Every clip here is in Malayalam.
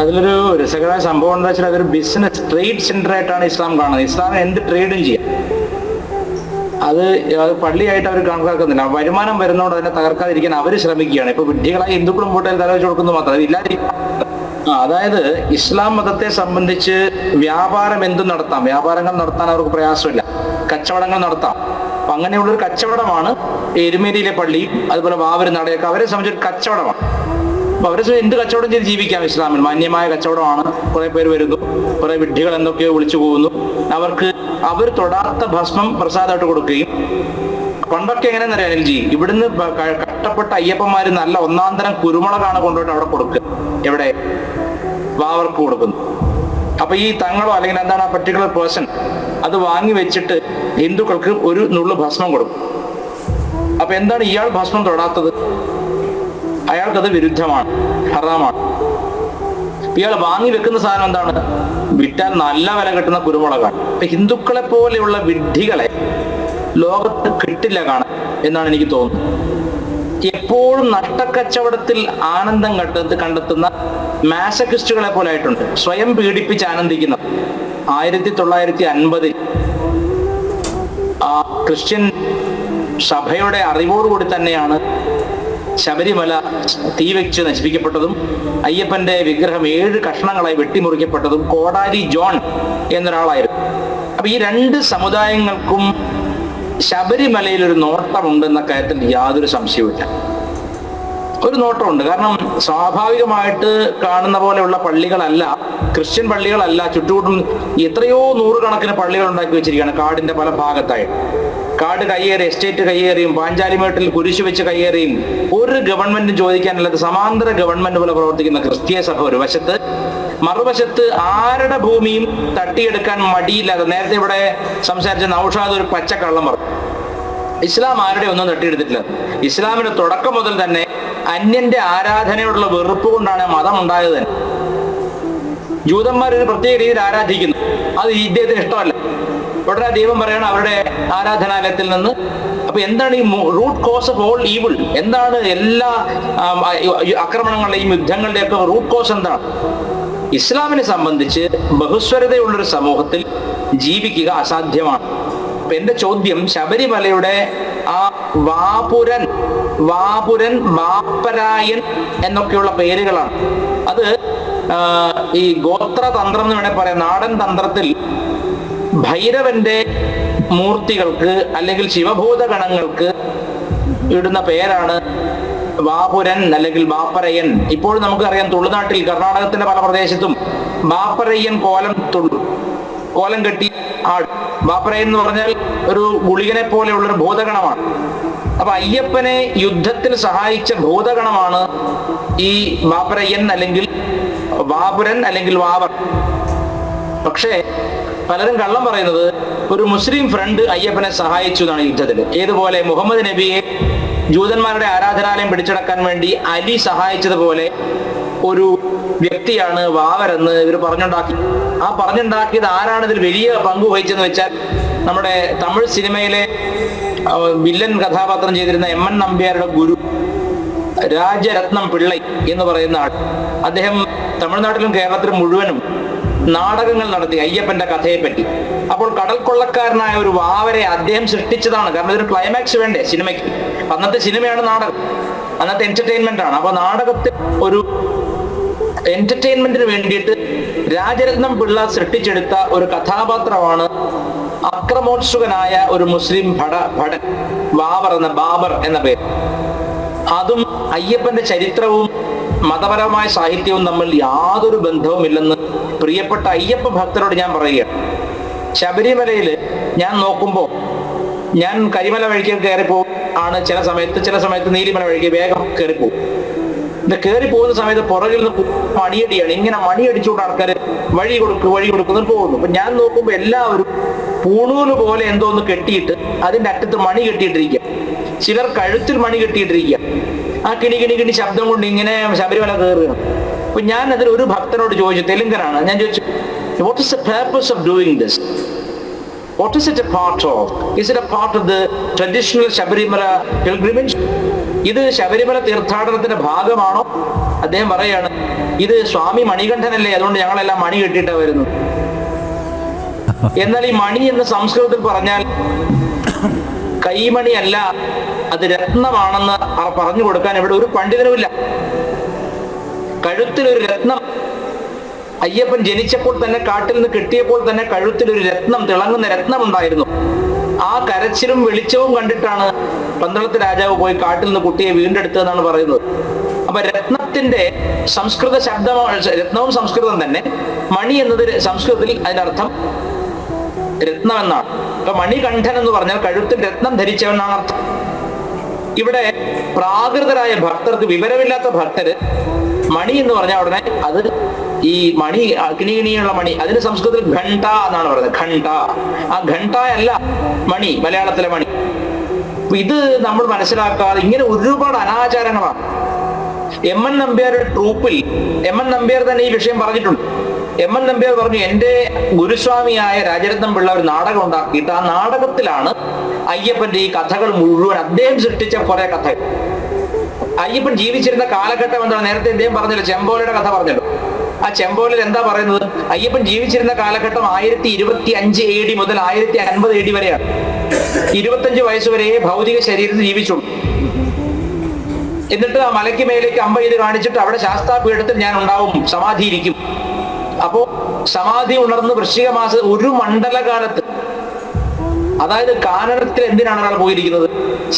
അതിലൊരു രസകരമായ സംഭവം എന്താ വെച്ചാൽ അതൊരു ബിസിനസ് ട്രേഡ് സെന്റർ ആയിട്ടാണ് ഇസ്ലാം കാണുന്നത്. ഇസ്ലാമിന് എന്ത് ട്രേഡും ചെയ്യാം. അത് പള്ളിയായിട്ട് അവർ കണക്കാക്കുന്നില്ല. വരുമാനം വരുന്നതുകൊണ്ട് അതിനെ തകർക്കാതിരിക്കാൻ അവർ ശ്രമിക്കുകയാണ്. ഇപ്പൊ വിഡ്ഢികളായി ഹിന്ദുക്കളും പോയിട്ട് തലവെച്ച് കൊടുക്കുന്നു മാത്രം ഇല്ലാതെ. അതായത് ഇസ്ലാം മതത്തെ സംബന്ധിച്ച് വ്യാപാരം എന്തും നടത്താം, വ്യാപാരങ്ങൾ നടത്താൻ അവർക്ക് പ്രയാസമില്ല, കച്ചവടങ്ങൾ നടത്താം. അപ്പൊ അങ്ങനെയുള്ളൊരു കച്ചവടമാണ് എരുമേലിയിലെ പള്ളിയും അതുപോലെ വാവര് നടയൊക്കെ അവരെ സംബന്ധിച്ചൊരു കച്ചവടമാണ്. അപ്പൊ അവരെ എന്ത് കച്ചവടം ചെയ്ത് ജീവിക്കാം ഇസ്ലാമിൽ. മാന്യമായ കച്ചവടമാണ്. കുറെ പേര് വരുന്നു, കുറെ വിഡ്ഢികൾ എന്തൊക്കെയോ വിളിച്ചു പോകുന്നു. അവർക്ക് അവർ തൊടാത്ത ഭസ്മം പ്രസാദമായിട്ട് കൊടുക്കുകയും, പണ്ടൊക്കെ എങ്ങനെയെന്നറിയാം അനിൽജി, ഇവിടുന്ന് കഷ്ടപ്പെട്ട അയ്യപ്പന്മാര് നല്ല ഒന്നാന്തരം കുരുമുളകാണ് കൊണ്ടുപോയിട്ട് അവിടെ കൊടുക്കുക. എവിടെ? വാവർക്ക് കൊടുക്കുന്നു. അപ്പൊ ഈ തങ്ങളോ അല്ലെങ്കിൽ എന്താണ് ആ പർട്ടിക്കുലർ പേഴ്സൺ അത് വാങ്ങി വെച്ചിട്ട് ഹിന്ദുക്കൾക്ക് ഒരു നുള്ളു ഭസ്മം കൊടുക്കും. അപ്പൊ എന്താണ് ഇയാൾ ഭസ്മം തൊടാത്തത്? അയാൾക്കത് വിരുദ്ധമാണ്, ഹറാമാണ്. ഇയാൾ വാങ്ങി വെക്കുന്ന സാധനം എന്താണ്? വിറ്റാൽ നല്ല വില കിട്ടുന്ന കുരുമുളകാണ്. അപ്പൊ ഹിന്ദുക്കളെ പോലെയുള്ള വിഡ്ഢികളെ ലോകത്ത് കിട്ടില്ല കാണാൻ എന്നാണ് എനിക്ക് തോന്നുന്നത്. എപ്പോഴും നഷ്ടക്കച്ചവടത്തിൽ ആനന്ദം കണ്ടെത്തുന്ന മാസക്കിസ്റ്റുകളെ പോലെ ആയിട്ടുണ്ട്, സ്വയം പീഡിപ്പിച്ച് ആനന്ദിക്കുന്നത്. 1950 ആ ക്രിസ്ത്യൻ സഭയുടെ അറിവോടുകൂടി തന്നെയാണ് ശബരിമല തീ വെച്ച് നശിപ്പിക്കപ്പെട്ടതും അയ്യപ്പന്റെ വിഗ്രഹം 7 കഷ്ണങ്ങളായി വെട്ടിമുറിക്കപ്പെട്ടതും കോടാലി ജോൺ എന്നൊരാളായിരുന്നു. അപ്പൊ ഈ രണ്ട് സമുദായങ്ങൾക്കും ശബരിമലയിൽ ഒരു നോട്ടമുണ്ടെന്ന കാര്യത്തിൽ യാതൊരു സംശയവുമില്ല. ഒരു നോട്ടമുണ്ട്. കാരണം സ്വാഭാവികമായിട്ട് കാണുന്ന പോലെയുള്ള പള്ളികളല്ല, ക്രിസ്ത്യൻ പള്ളികളല്ല. ചുറ്റുകൂട്ടും എത്രയോ നൂറുകണക്കിന് പള്ളികൾ ഉണ്ടാക്കി വെച്ചിരിക്കുകയാണ് കാടിന്റെ പല ഭാഗത്തായി. കാട് കയ്യേറി, എസ്റ്റേറ്റ് കയ്യേറിയും, പാഞ്ചാലിമേട്ടിൽ കുരിശു വെച്ച് കയ്യേറിയും ഒരു ഗവൺമെന്റും ചോദിക്കാനല്ലാതെ സമാന്തര ഗവൺമെന്റ് പോലെ പ്രവർത്തിക്കുന്ന ക്രിസ്തീയ സഭ ഒരു വശത്ത്, മറുവശത്ത് ആരുടെ ഭൂമിയും തട്ടിയെടുക്കാൻ മടിയില്ലാതെ. നേരത്തെ ഇവിടെ സംസാരിച്ച നൗഷാദ് ഒരു പച്ചക്കള്ളം പറഞ്ഞു. ഇസ്ലാം ആരുടെ ഒന്നും തട്ടിയെടുത്തിട്ടില്ല. ഇസ്ലാമിന്റെ തുടക്കം മുതൽ തന്നെ അന്യന്റെ ആരാധനയോടുള്ള വെറുപ്പ് കൊണ്ടാണ് മതം ഉണ്ടായത് തന്നെ. ജൂതന്മാർ ഒരു പ്രത്യേക രീതിയിൽ ആരാധിക്കുന്നു, അത് ഇദ്ദേഹത്തിന് ഇഷ്ടമല്ല. ഉടനെ ദൈവം പറയണം അവരുടെ ആരാധനാലയത്തിൽ നിന്ന്. അപ്പൊ എന്താണ് ഈ root cause of all evil? എന്താണ് എല്ലാ ആക്രമണങ്ങളുടെയും യുദ്ധങ്ങളുടെയൊക്കെ റൂട്ട് കോസ് എന്താണ്? ഇസ്ലാമിനെ സംബന്ധിച്ച് ബഹുസ്വരതയുള്ളൊരു സമൂഹത്തിൽ ജീവിക്കുക അസാധ്യമാണ്. അപ്പൊ എന്റെ ചോദ്യം, ശബരിമലയുടെ ആ വാപുരൻ, വാപ്പരായൻ എന്നൊക്കെയുള്ള പേരുകളാണ്. അത് ഈ ഗോത്രതന്ത്രം എന്ന് വേണേൽ പറയാം. നാടൻ തന്ത്രത്തിൽ ഭൈരവന്റെ മൂർത്തികൾക്ക് അല്ലെങ്കിൽ ശിവഭൂതഗണങ്ങൾക്ക് ഇടുന്ന പേരാണ് വാപുരൻ അല്ലെങ്കിൽ ബാപ്പരയ്യൻ. ഇപ്പോഴും നമുക്കറിയാം തുളുനാട്ടിൽ, കർണാടകത്തിന്റെ പല പ്രദേശത്തും ബാപ്പരയ്യൻ കോലം കെട്ടി ആട്. ബാപ്പരയ്യൻ എന്ന് പറഞ്ഞാൽ ഒരു ഗുളികനെ പോലെയുള്ളൊരു ഭൂതഗണമാണ്. അപ്പൊ അയ്യപ്പനെ യുദ്ധത്തിൽ സഹായിച്ച ഭൂതഗണമാണ് ഈ ബാപ്പരയ്യൻ അല്ലെങ്കിൽ വാപുരൻ അല്ലെങ്കിൽ വാവർ. പക്ഷേ പലരും കള്ളം പറയുന്നത് ഒരു മുസ്ലിം ഫ്രണ്ട് അയ്യപ്പനെ സഹായിച്ചു എന്നാണ് യുദ്ധത്തിൽ. ഏതുപോലെ മുഹമ്മദ് നബിയെ ജൂതന്മാരുടെ ആരാധനാലയം പിടിച്ചടക്കാൻ വേണ്ടി അലി സഹായിച്ചതുപോലെ ഒരു വ്യക്തിയാണ് വാവരെന്ന് ഇവർ പറഞ്ഞുണ്ടാക്കി. ആ പറഞ്ഞുണ്ടാക്കിയത് ആരാണ് ഇതിൽ വലിയ പങ്ക് വഹിച്ചെന്ന് വെച്ചാൽ നമ്മുടെ തമിഴ് സിനിമയിലെ വില്ലൻ കഥാപാത്രം ചെയ്തിരുന്ന എം എൻ നമ്പ്യാരുടെ ഗുരു രാജരത്നം പിള്ളൈ എന്ന് പറയുന്ന ആൾ. അദ്ദേഹം തമിഴ്നാട്ടിലും കേരളത്തിലും മുഴുവനും നാടകങ്ങൾ നടത്തി അയ്യപ്പന്റെ കഥയെ പറ്റി. അപ്പോൾ കടൽ കൊള്ളക്കാരനായ ഒരു വാവരെ അദ്ദേഹം സൃഷ്ടിച്ചതാണ്. കാരണം ഇതൊരു ക്ലൈമാക്സ് വേണ്ടേ സിനിമയ്ക്ക്. അന്നത്തെ സിനിമയാണ് നാടകം, അന്നത്തെ എന്റർടൈൻമെന്റ് ആണ്. അപ്പൊ നാടകത്തിൽ ഒരു എന്റർടൈൻമെന്റിന് വേണ്ടിയിട്ട് രാജരത്നം പിള്ള സൃഷ്ടിച്ചെടുത്ത ഒരു കഥാപാത്രമാണ് അക്രമോത്സുകനായ ഒരു മുസ്ലിം ഭടൻ ബാബർ എന്ന പേര്. അതും അയ്യപ്പന്റെ ചരിത്രവും മതപരമായ സാഹിത്യവും തമ്മിൽ യാതൊരു ബന്ധവുമില്ലെന്ന് പ്രിയപ്പെട്ട അയ്യപ്പ ഭക്തരോട് ഞാൻ പറയുകയാണ്. ശബരിമലയിൽ ഞാൻ നോക്കുമ്പോൾ, ഞാൻ കരിമല വഴിക്ക് കയറിപ്പോകും ആണ് ചില സമയത്ത് നീലിമല വഴിക്ക് വേഗം കയറിപ്പോകും. ഇത് കയറി പോകുന്ന സമയത്ത് പുറകിൽ നിന്ന് മണിയടിയാണ്. ഇങ്ങനെ മണിയടിച്ചുകൊണ്ട് ആൾക്കാർ വഴി കൊടുക്കുന്നു പോകുന്നു. അപ്പൊ ഞാൻ നോക്കുമ്പോൾ എല്ലാവരും പൂണൂല് പോലെ എന്തോ ഒന്ന് കെട്ടിയിട്ട് അതിന്റെ അറ്റത്ത് മണി കെട്ടിയിട്ടിരിക്കുക. ചിലർ കഴുത്തിൽ മണി കെട്ടിയിട്ടിരിക്കുക. ആ കിണി ശബ്ദം കൊണ്ട് ഇങ്ങനെ ശബരിമല കയറുകയാണ്. അപ്പൊ ഞാൻ അതിൽ ഒരു ഭക്തനോട് ചോദിച്ചു, തെലുങ്കനാണ്. ഞാൻ ചോദിച്ചു, what is the purpose of doing this? What is it A part of? Is it A part of the traditional Sabarimala pilgrimage? ഇത് ശബരിമല തീർത്ഥാടനത്തിന്റെ ഭാഗമാണോ? അദ്ദേഹം പറയാണ്, ഇത് സ്വാമി മണികണ്ഠനല്ലേ, അതുകൊണ്ട് ഞങ്ങളെല്ലാം മണി കെട്ടിയിട്ടാ വരുന്നു. എന്നാൽ ഈ മണി എന്ന് സംസ്കൃതത്തിൽ പറഞ്ഞാൽ കൈമണി അല്ല, അത് രത്നമാണെന്ന് പറഞ്ഞു കൊടുക്കാൻ ഇവിടെ ഒരു പണ്ഡിതനുമില്ല. കഴുത്തിലൊരു രത്നം, അയ്യപ്പൻ ജനിച്ചപ്പോൾ തന്നെ കാട്ടിൽ നിന്ന് കിട്ടിയപ്പോൾ തന്നെ കഴുത്തിലൊരു രത്നം, തിളങ്ങുന്ന രത്നം ഉണ്ടായിരുന്നു. ആ കരച്ചിലും വെളിച്ചവും കണ്ടിട്ടാണ് പന്തളത്ത് രാജാവ് പോയി കാട്ടിൽ നിന്ന് കുട്ടിയെ വീണ്ടെടുത്തതെന്നാണ് പറയുന്നത്. അപ്പൊ രത്നത്തിന്റെ സംസ്കൃത ശബ്ദമാണ്, രത്നവും സംസ്കൃതം തന്നെ. മണി എന്നത് സംസ്കൃതത്തിൽ അതിനർത്ഥം രത്നം എന്നാണ്. അപ്പൊ മണികണ്ഠൻ എന്ന് പറഞ്ഞാൽ കഴുത്തിൽ രത്നം ധരിച്ചവനാണ് അർത്ഥം. ഇവിടെ പ്രാകൃതരായ ഭക്തർക്ക്, വിവരമില്ലാത്ത ഭക്തര് മണി എന്ന് പറഞ്ഞാൽ ഉടനെ അത് ഈ മണി കിണികിണിയുള്ള മണി, അതിന് സംസ്കൃതത്തിൽ ഘണ്ട എന്നാണ് പറയുന്നത്. ഘണ്ട, ആ ഘണ്ട അല്ല മണി, മലയാളത്തിലെ മണി. ഇത് നമ്മൾ മനസ്സിലാക്കാതെ ഇങ്ങനെ ഒരുപാട് അനാചാരങ്ങളാണ്. എം എൻ നമ്പ്യാരുടെ ട്രൂപ്പിൽ എം എൻ നമ്പ്യാർ തന്നെ ഈ വിഷയം പറഞ്ഞിട്ടുണ്ട്. എം എൻ നമ്പ്യാർ പറഞ്ഞു, എന്റെ ഗുരുസ്വാമിയായ രാജരത്നം പിള്ള ഒരു നാടകം ഉണ്ടാക്കിയിട്ട് ആ നാടകത്തിലാണ് അയ്യപ്പന്റെ ഈ കഥകൾ മുഴുവൻ, അദ്ദേഹം സൃഷ്ടിച്ച കുറെ കഥകൾ. അയ്യപ്പൻ ജീവിച്ചിരുന്ന കാലഘട്ടം എന്താണ്, നേരത്തെ അദ്ദേഹം പറഞ്ഞല്ലോ, ചെമ്പോലയുടെ കഥ പറഞ്ഞല്ലോ. ആ ചെമ്പോലിൽ എന്താ പറയുന്നത്, അയ്യപ്പൻ ജീവിച്ചിരുന്ന കാലഘട്ടം 1025 AD മുതൽ 1050 AD വരെയാണ്. 25 വയസ്സ് വരെ ഭൗതിക ശരീരത്തിൽ ജീവിച്ചുള്ളൂ. എന്നിട്ട് ആ മലയ്ക്ക് മേലേക്ക് അമ്പ ചെയ്ത് കാണിച്ചിട്ട് അവിടെ ശാസ്താപീഠത്തിൽ ഞാൻ ഉണ്ടാവും, സമാധിയിരിക്കും. അപ്പോ സമാധി ഉണർന്ന് വൃശ്ചിക മാസം ഒരു മണ്ഡലകാലത്ത്, അതായത് കാനനത്തിൽ എന്തിനാണ് ഒരാൾ പോയിരിക്കുന്നത്?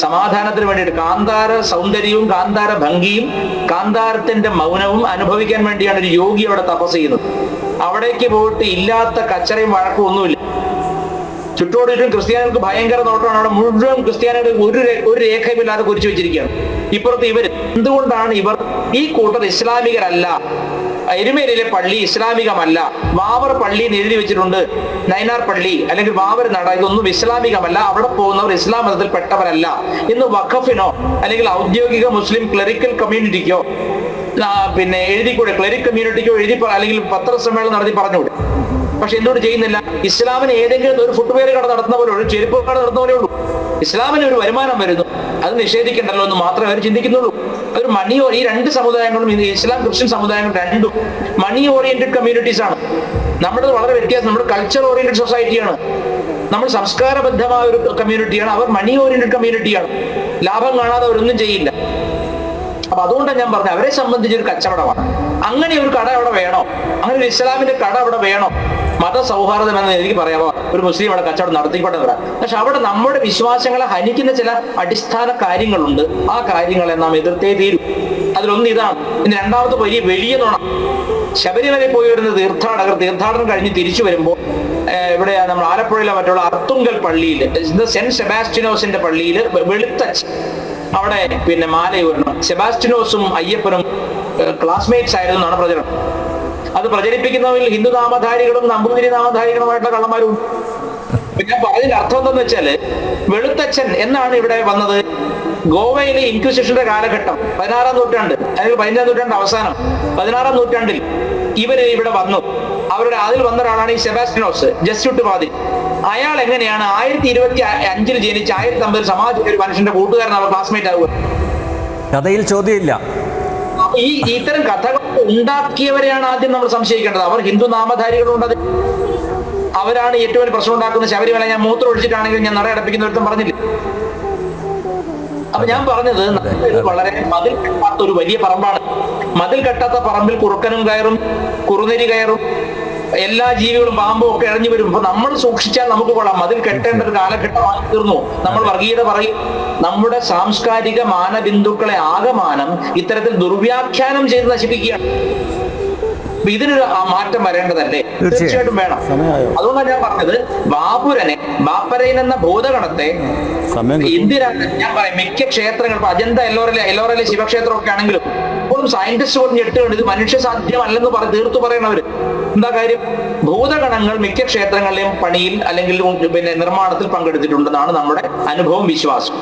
സമാധാനത്തിന് വേണ്ടിയിട്ട്. കാന്താര സൗന്ദര്യവും കാന്താര ഭംഗിയും കാന്താരത്തിന്റെ മൗനവും അനുഭവിക്കാൻ വേണ്ടിയാണ് ഒരു യോഗി അവിടെ തപസ് ചെയ്യുന്നത്. അവിടേക്ക് പോയിട്ട് ഇല്ലാത്ത കച്ചറയും വഴക്കും ഒന്നുമില്ല. ചുറ്റോട് ചുറ്റും ക്രിസ്ത്യാനികൾക്ക് ഭയങ്കര നോട്ടമാണ്. അവിടെ മുഴുവൻ ക്രിസ്ത്യാനികൾ ഒരു രേഖയുമില്ലാതെ കുറിച്ചു വെച്ചിരിക്കുകയാണ്. ഇപ്പുറത്ത് ഇവർ, എന്തുകൊണ്ടാണ് ഇവർ ഈ കൂട്ടർ ഇസ്ലാമികരല്ല? എരുമേലിയിലെ പള്ളി ഇസ്ലാമികമല്ല, വാവർ പള്ളി എഴുതി വെച്ചിട്ടുണ്ട് നൈനാർ പള്ളി അല്ലെങ്കിൽ വാവർ നട, ഇതൊന്നും ഇസ്ലാമികമല്ല, അവിടെ പോകുന്നവർ ഇസ്ലാം മതത്തിൽ പെട്ടവരല്ല എന്ന് വഖഫിനോ അല്ലെങ്കിൽ ഔദ്യോഗിക മുസ്ലിം ക്ലറിക്കൽ കമ്മ്യൂണിറ്റിക്കോ പിന്നെ എഴുതിക്കൂടെ? ക്ലറിക് കമ്മ്യൂണിറ്റിക്കോ എഴുതി, അല്ലെങ്കിൽ പത്രസമ്മേളനം നടത്തി പറഞ്ഞുകൂടെ? പക്ഷെ എന്തുകൊണ്ട് ചെയ്യുന്നില്ല? ഇസ്ലാമിന് ഏതെങ്കിലും ഒരു ഫുട്വെയർ കട നടത്തുന്ന പോലെ, ഒരു ചെരുപ്പ് കട നടത്തുന്ന പോലെ ഉള്ളൂ. ഇസ്ലാമിന് ഒരു വരുമാനം വരുന്നു, അത് നിഷേധിക്കണ്ടല്ലോ എന്ന് മാത്രമേ അവർ ചിന്തിക്കുന്നുള്ളൂ. ഒരു മണി, ഈ രണ്ട് സമുദായങ്ങളും, ഇസ്ലാം ക്രിസ്ത്യൻ സമുദായങ്ങൾ രണ്ടും മണി ഓറിയന്റഡ് കമ്മ്യൂണിറ്റീസ് ആണ്. നമ്മുടെ വളരെ വ്യത്യാസം. നമ്മുടെ കൾച്ചർ ഓറിയന്റഡ് സൊസൈറ്റിയാണ്, നമ്മൾ സംസ്കാരബദ്ധമായ ഒരു കമ്മ്യൂണിറ്റിയാണ്. അവർ മണി ഓറിയന്റഡ് കമ്മ്യൂണിറ്റിയാണ്. ലാഭം കാണാതെ അവരൊന്നും ചെയ്യില്ല. അപ്പൊ അതുകൊണ്ടാണ് ഞാൻ പറഞ്ഞത്, അവരെ സംബന്ധിച്ചൊരു കച്ചവടമാണ്. അങ്ങനെ ഒരു കട അവിടെ വേണോ? അങ്ങനെ ഒരു ഇസ്ലാമിന്റെ കട അവിടെ വേണോ? മതസൗഹാർദ്ദം എന്ന് എനിക്ക് പറയാമോ? ഒരു മുസ്ലിം അവിടെ കച്ചവടം നടത്തിക്കൊണ്ടേ വരാം. പക്ഷെ അവിടെ നമ്മുടെ വിശ്വാസങ്ങളെ ഹനിക്കുന്ന ചില അടിസ്ഥാന കാര്യങ്ങളുണ്ട്. ആ കാര്യങ്ങളെ നാം എതിർത്തേ തീരും. അതിലൊന്ന് ഇതാണ്. ഇനി രണ്ടാമത്തെ വലിയ നുണ, ശബരിമലയിൽ പോയി വരുന്ന തീർത്ഥാടനം കഴിഞ്ഞ് തിരിച്ചു വരുമ്പോൾ ഇവിടെ നമ്മൾ ആലപ്പുഴയിലെ മറ്റുള്ള അർത്തുങ്കൽ പള്ളിയിൽ, സെന്റ് സെബാസ്റ്റ്യനോസിന്റെ പള്ളിയിൽ വെളുത്തച്ഛൻ അവിടെ പിന്നെ മാലയൂരണം. സെബാസ്റ്റ്യനോസും അയ്യപ്പനും ക്ലാസ്മേറ്റ്സ് ആയിരുന്നു എന്നാണ് പ്രചരണം. അത് പ്രചരിപ്പിക്കുന്നവരിൽ ഹിന്ദു നാമധാരികളും നമ്പൂതിരി നാമധാരികളുമായിട്ടുള്ള കള്ളന്മാരും. പിന്നെ അതിന്റെ അർത്ഥം എന്താന്ന് വെച്ചാല്, വെളുത്തച്ഛൻ എന്നാണ് ഇവിടെ വന്നത് ഗോവയിലെ ഇൻക്വിസിഷന്റെ കാലഘട്ടം, 16-ാം നൂറ്റാണ്ട് അല്ലെങ്കിൽ 15-ാം നൂറ്റാണ്ട് അവസാനം 16-ാം നൂറ്റാണ്ടിൽ ഇവര് ഇവിടെ വന്നു. അവരുടെ അതിൽ വന്ന ഒരാളാണ് ഈ സെബാസ്റ്റ്യനോസ്, ജസ്യൂട്ട് പാതി. അയാൾ എങ്ങനെയാണ് 1025 ജനിച്ച് 1050 സമാധി ഒരു മനുഷ്യന്റെ കൂട്ടുകാരൻ, അവർ ക്ലാസ്മേറ്റ് ആവുക? കഥയിൽ ചോദ്യമില്ല. ഈ ഇത്തരം കഥകൾ ഉണ്ടാക്കിയവരെയാണ് ആദ്യം നമ്മൾ സംശയിക്കേണ്ടത്. അവർ ഹിന്ദു നാമധാരികളുണ്ട്, അവരാണ് ഏറ്റവും വലിയ പ്രശ്നം ഉണ്ടാക്കുന്നത്. ശബരിമല ഞാൻ മൂത്രം ഒഴിച്ചിട്ടാണെങ്കിൽ ഞാൻ നടയടപ്പിക്കുന്ന ഒരുത്തം പറഞ്ഞില്ല. അപ്പൊ ഞാൻ പറഞ്ഞത്, വളരെ മതിൽ കെട്ടാത്ത ഒരു വലിയ പറമ്പാണ്. മതിൽ കെട്ടാത്ത പറമ്പിൽ കുറുക്കനും കയറും, കുറുനരി കയറും, എല്ലാ ജീവികളും പാമ്പും ഒക്കെ ഇഴഞ്ഞു വരും. അപ്പൊ നമ്മൾ സൂക്ഷിച്ചാൽ നമുക്ക് കൊള്ളാം. മതിൽ കെട്ടേണ്ട ഒരു കാലഘട്ടമായി തീർന്നു. നമ്മൾ വർഗീയത പറയും. നമ്മുടെ സാംസ്കാരിക മാനബിന്ദുക്കളെ ആകമാനം ഇത്തരത്തിൽ ദുർവ്യാഖ്യാനം ചെയ്ത് നശിപ്പിക്കുകയാണ്. ഇതിനൊരു മാറ്റം വരേണ്ടതല്ലേ? തീർച്ചയായിട്ടും വേണം. അതുകൊണ്ടാണ് ഞാൻ പറഞ്ഞത്, ബാപ്പരൈൻ എന്ന ഭൂതഗണത്തെ എന്തിനാണ് ഞാൻ പറയാം. മിക്ക ക്ഷേത്രങ്ങൾ, അജന്ത എല്ലോറയിലെ ശിവക്ഷേത്രം ഒക്കെ ആണെങ്കിലും ഇപ്പോഴും സയന്റിസ്റ്റ് കൊണ്ട് ഞെട്ടുകയാണ്, ഇത് മനുഷ്യ സാധ്യമല്ലെന്ന് തീർത്തു പറയണവര്. എന്താ കാര്യം? ഭൂതഗണങ്ങൾ മിക്ക ക്ഷേത്രങ്ങളിലെയും പണിയിൽ അല്ലെങ്കിൽ പിന്നെ നിർമ്മാണത്തിൽ പങ്കെടുത്തിട്ടുണ്ടെന്നാണ് നമ്മുടെ അനുഭവം, വിശ്വാസം.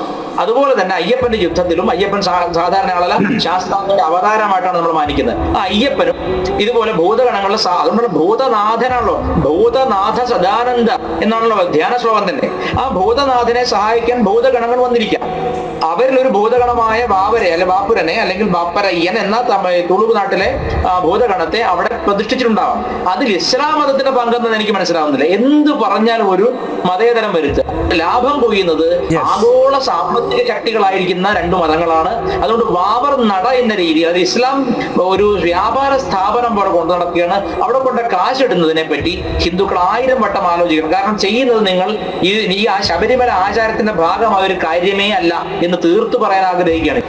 അതുപോലെ തന്നെ അയ്യപ്പന്റെ യുദ്ധത്തിലും, അയ്യപ്പൻ സാധാരണ ആളല്ല, ശാസ്താവിന്റെ അവതാരമായിട്ടാണ് നമ്മൾ മാനിക്കുന്നത്. ആ അയ്യപ്പനും ഇതുപോലെ ഭൂതഗണങ്ങളുടെ അതുകൊണ്ടാണ് ഭൂതനാഥനാണല്ലോ, ഭൂതനാഥ സദാനന്ദ എന്നാണല്ലോ ധ്യാന ശ്ലോകം തന്നെ. ആ ഭൂതനാഥനെ സഹായിക്കാൻ ഭൂതഗണങ്ങൾ വന്നിരിക്കാം. അവരിലൊരു ഭൂതഗണമായ ബാവരെ അല്ലെ ബാപ്പുരനെ അല്ലെങ്കിൽ ബാപ്പരയ്യൻ എന്ന തുളുവ് നാട്ടിലെ ഭൂതഗണത്തെ അവിടെ പ്രതിഷ്ഠിച്ചിട്ടുണ്ടാവാം. അതിൽ ഇസ്ലാം മതത്തിന്റെ പങ്കെന്ന് എനിക്ക് മനസ്സിലാവുന്നില്ല. എന്ത് പറഞ്ഞാലും ഒരു മതേതരം വരുത്തുക, ലാഭം കൊയ്യുന്നത് ആഗോള സാമ്പത്തിക ശക്തികളായിരിക്കുന്ന രണ്ടു മതങ്ങളാണ്. അതുകൊണ്ട് ബാബർ നട എന്ന രീതിയിൽ അത് ഇസ്ലാം ഒരു വ്യാപാര സ്ഥാപനം പോലെ കൊണ്ടു നടക്കുകയാണ്. അവിടെ കൊണ്ട് കാശിടുന്നതിനെ പറ്റി ഹിന്ദുക്കൾ 1000 വട്ടം ആലോചിക്കണം. കാരണം ചെയ്യുന്നത് നിങ്ങൾ ഈ ശബരിമല ആചാരത്തിന്റെ ഭാഗമായ ഒരു കാര്യമേ അല്ല എന്ന് തീർത്തു പറയാൻ ആഗ്രഹിക്കുകയാണ്.